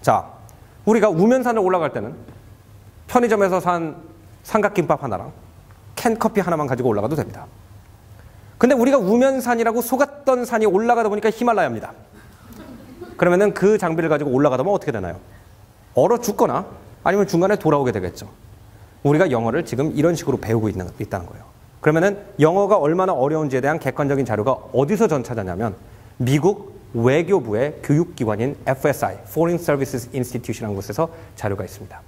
자, 우리가 우면산을 올라갈 때는 편의점에서 산 삼각김밥 하나랑 캔커피 하나만 가지고 올라가도 됩니다. 근데 우리가 우면산이라고 속았던 산이 올라가다 보니까 히말라야입니다. 그러면은 그 장비를 가지고 올라가다 보면 어떻게 되나요? 얼어 죽거나 아니면 중간에 돌아오게 되겠죠. 우리가 영어를 지금 이런 식으로 배우고 있다는 거예요. 그러면은 영어가 얼마나 어려운지에 대한 객관적인 자료가 어디서 전 찾았냐면 미국 외교부의 교육기관인 FSI, Foreign Services Institute이라는 곳에서 자료가 있습니다.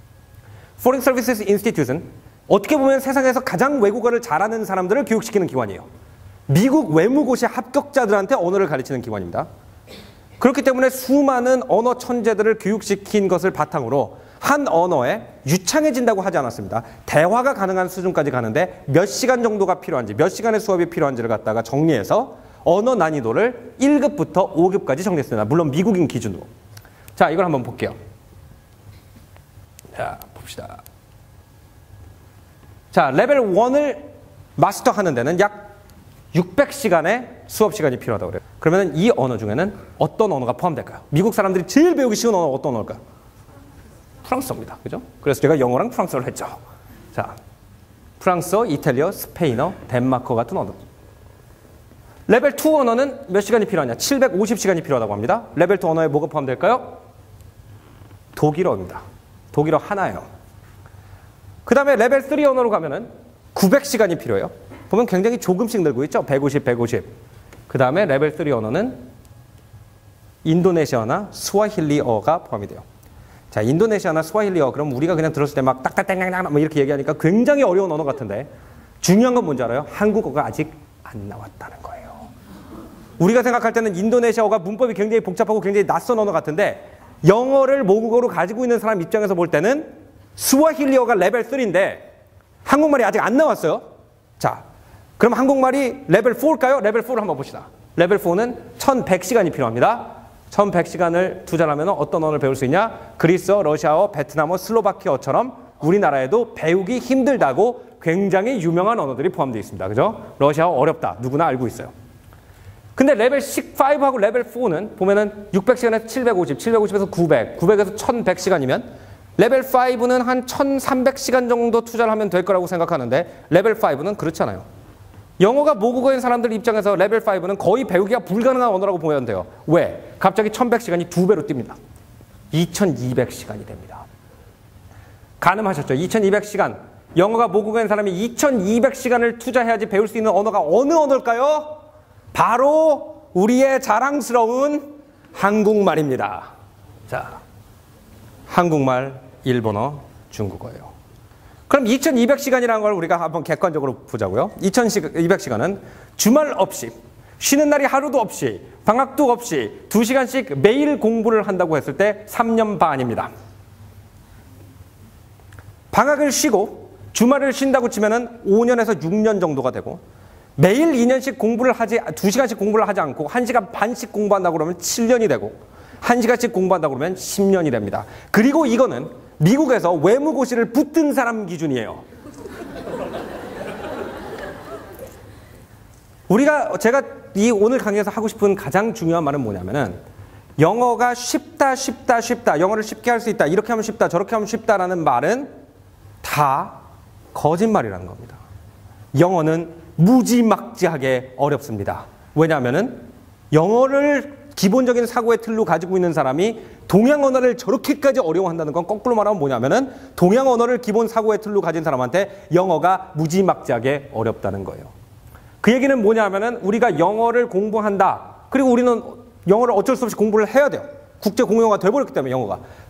Foreign Services Institute은 어떻게 보면 세상에서 가장 외국어를 잘하는 사람들을 교육시키는 기관이에요. 미국 외무고시 합격자들한테 언어를 가르치는 기관입니다. 그렇기 때문에 수많은 언어 천재들을 교육시킨 것을 바탕으로 한 언어에 유창해진다고 하지 않았습니다. 대화가 가능한 수준까지 가는데 몇 시간 정도가 필요한지, 몇 시간의 수업이 필요한지를 갖다가 정리해서 언어 난이도를 1급부터 5급까지 정리했습니다. 물론 미국인 기준으로. 자, 이걸 한번 볼게요. 자, 봅시다. 자, 레벨 1을 마스터하는 데는 약 600시간의 수업 시간이 필요하다고 그래요. 그러면 이 언어 중에는 어떤 언어가 포함될까요? 미국 사람들이 제일 배우기 쉬운 언어가 어떤 언어일까요? 프랑스어입니다. 그죠? 그래서 제가 영어랑 프랑스어를 했죠. 자, 프랑스어, 이탈리아, 스페인어, 덴마크 같은 언어. 레벨 2 언어는 몇 시간이 필요하냐? 750시간이 필요하다고 합니다. 레벨 2 언어에 뭐가 포함될까요? 독일어입니다. 독일어 하나예요. 그 다음에 레벨 3 언어로 가면은 900시간이 필요해요. 보면 굉장히 조금씩 늘고 있죠? 150, 150. 그 다음에 레벨 3 언어는 인도네시아나 스와힐리어가 포함이 돼요. 자, 인도네시아나 스와힐리어, 그럼 우리가 그냥 들었을 때 막 딱딱딱딱딱 뭐 이렇게 얘기하니까 굉장히 어려운 언어 같은데 중요한 건 뭔지 알아요? 한국어가 아직 안 나왔다는 거예요. 우리가 생각할 때는 인도네시아어가 문법이 굉장히 복잡하고 굉장히 낯선 언어 같은데 영어를 모국어로 가지고 있는 사람 입장에서 볼 때는 스와힐리어가 레벨 3인데 한국말이 아직 안 나왔어요. 자, 그럼 한국말이 레벨 4일까요? 레벨 4를 한번 봅시다. 레벨 4는 1100시간이 필요합니다. 1100시간을 투자하면 어떤 언어를 배울 수 있냐? 그리스어, 러시아어, 베트남어, 슬로바키어처럼 우리나라에도 배우기 힘들다고 굉장히 유명한 언어들이 포함되어 있습니다. 그죠? 러시아어 어렵다. 누구나 알고 있어요. 근데 레벨 5하고 레벨 4는 보면은 600시간에서 750, 750에서 900, 900에서 1100시간이면 레벨 5는 한 1300시간 정도 투자를 하면 될 거라고 생각하는데 레벨 5는 그렇잖아요. 영어가 모국어인 사람들 입장에서 레벨 5는 거의 배우기가 불가능한 언어라고 보면 돼요. 왜? 갑자기 1100시간이 2배로 뜁니다. 2200시간이 됩니다. 가늠하셨죠? 2200시간. 영어가 모국어인 사람이 2200시간을 투자해야지 배울 수 있는 언어가 어느 언어일까요? 바로 우리의 자랑스러운 한국말입니다. 자, 한국말, 일본어, 중국어예요. 그럼 2200시간이라는 걸 우리가 한번 객관적으로 보자고요. 2200시간은 주말 없이, 쉬는 날이 하루도 없이, 방학도 없이 2시간씩 매일 공부를 한다고 했을 때 3년 반입니다. 방학을 쉬고 주말을 쉰다고 치면은 5년에서 6년 정도가 되고 매일 2년씩 공부를 하지, 2시간씩 공부를 하지 않고 1시간 반씩 공부한다고 그러면 7년이 되고 1시간씩 공부한다고 그러면 10년이 됩니다. 그리고 이거는 미국에서 외무고시를 붙은 사람 기준이에요. 제가 이 오늘 강의에서 하고 싶은 가장 중요한 말은 뭐냐면은 영어가 쉽다, 쉽다, 쉽다. 영어를 쉽게 할 수 있다. 이렇게 하면 쉽다, 저렇게 하면 쉽다라는 말은 다 거짓말이라는 겁니다. 영어는 무지막지하게 어렵습니다. 왜냐하면은 영어를 기본적인 사고의 틀로 가지고 있는 사람이 동양 언어를 저렇게까지 어려워한다는 건 거꾸로 말하면 뭐냐면은 동양 언어를 기본 사고의 틀로 가진 사람한테 영어가 무지막지하게 어렵다는 거예요. 그 얘기는 뭐냐면은 우리가 영어를 공부한다. 그리고 우리는 영어를 어쩔 수 없이 공부를 해야 돼요. 국제 공용어가 돼버렸기 때문에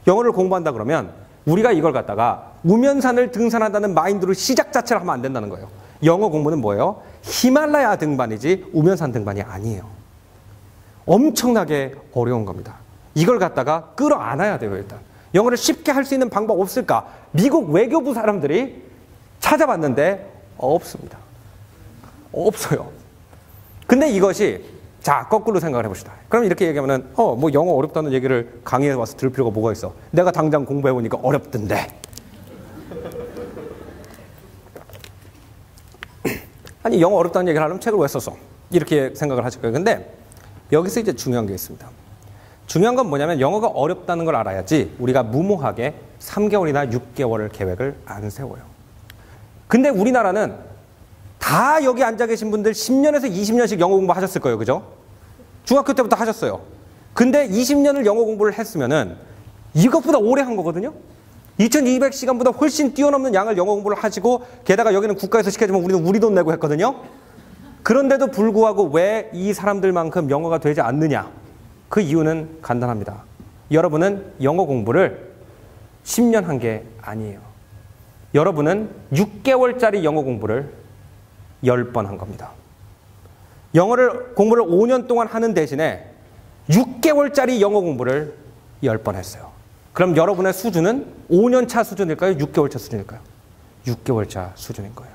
영어를 공부한다 그러면 우리가 이걸 갖다가 우면산을 등산한다는 마인드로 시작 자체를 하면 안 된다는 거예요. 영어 공부는 뭐예요? 히말라야 등반이지 우면산 등반이 아니에요. 엄청나게 어려운 겁니다. 이걸 갖다가 끌어안아야 돼요. 일단 영어를 쉽게 할 수 있는 방법 없을까? 미국 외교부 사람들이 찾아봤는데 없습니다. 없어요. 근데 이것이 자 거꾸로 생각을 해봅시다. 그럼 이렇게 얘기하면은 뭐 영어 어렵다는 얘기를 강의에 와서 들을 필요가 뭐가 있어? 내가 당장 공부해보니까 어렵던데. 아니 영어 어렵다는 얘기를 하려면 책을 왜 썼어? 이렇게 생각을 하실 거예요. 근데 여기서 이제 중요한 게 있습니다. 중요한 건 뭐냐면 영어가 어렵다는 걸 알아야지 우리가 무모하게 3개월이나 6개월을 계획을 안 세워요. 근데 우리나라는 다 여기 앉아 계신 분들 10년에서 20년씩 영어 공부 하셨을 거예요. 그죠? 중학교 때부터 하셨어요. 근데 20년을 영어 공부를 했으면은 이것보다 오래 한 거거든요. 2200시간보다 훨씬 뛰어넘는 양을 영어 공부를 하시고 게다가 여기는 국가에서 시켜주면 우리는 우리 돈 내고 했거든요. 그런데도 불구하고 왜 이 사람들만큼 영어가 되지 않느냐? 그 이유는 간단합니다. 여러분은 영어 공부를 10년 한 게 아니에요. 여러분은 6개월짜리 영어 공부를 10번 한 겁니다. 공부를 5년 동안 하는 대신에 6개월짜리 영어 공부를 10번 했어요. 그럼 여러분의 수준은 5년 차 수준일까요? 6개월 차 수준일까요? 6개월 차 수준인 거예요.